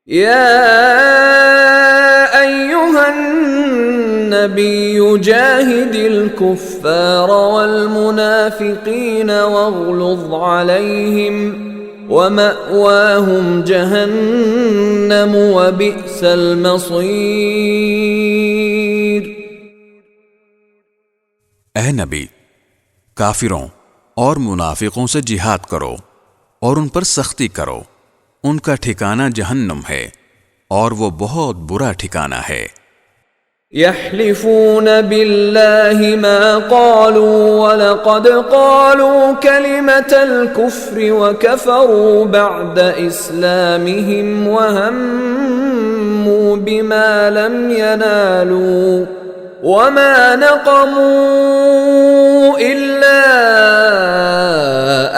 يا أيها النبي جاهد الكفار والمنافقين واغلظ عليهم ومأواهم جهنم وبئس المصير۔ اے نبی، کافروں اور منافقوں سے جہاد کرو اور ان پر سختی کرو، ان کا ٹھکانہ جہنم ہے اور وہ بہت برا ٹھکانہ ہے۔ يحلفون بالله ما قالوا ولقد قالوا كلمة الكفر وكفروا بعد إسلامهم وهموا بما لم ينالوا وما نقموا إلا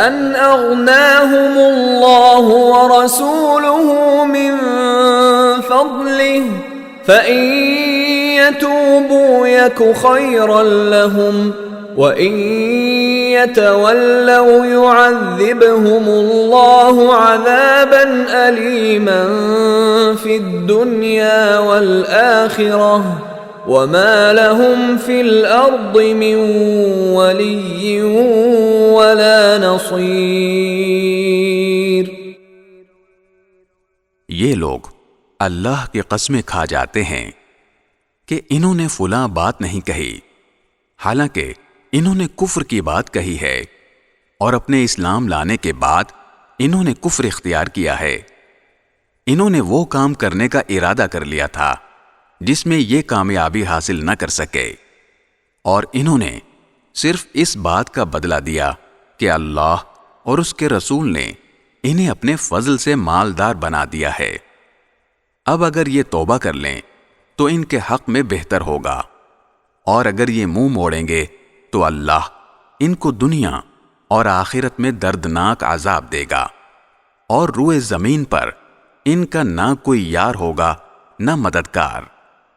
أن أغناهم الله ورسوله من فضله فإن يتوبوا يك خيرا لهم وإن يتولوا يعذبهم الله عذابا أليما في الدنيا والآخرة وما لهم في الأرض من ولي ولا نصير۔ یہ لوگ اللہ کی قسمیں کھا جاتے ہیں کہ انہوں نے فلاں بات نہیں کہی، حالانکہ انہوں نے کفر کی بات کہی ہے، اور اپنے اسلام لانے کے بعد انہوں نے کفر اختیار کیا ہے۔ انہوں نے وہ کام کرنے کا ارادہ کر لیا تھا جس میں یہ کامیابی حاصل نہ کر سکے، اور انہوں نے صرف اس بات کا بدلہ دیا کہ اللہ اور اس کے رسول نے انہیں اپنے فضل سے مالدار بنا دیا ہے۔ اب اگر یہ توبہ کر لیں تو ان کے حق میں بہتر ہوگا، اور اگر یہ منہ موڑیں گے تو اللہ ان کو دنیا اور آخرت میں دردناک عذاب دے گا، اور روئے زمین پر ان کا نہ کوئی یار ہوگا نہ مددگار۔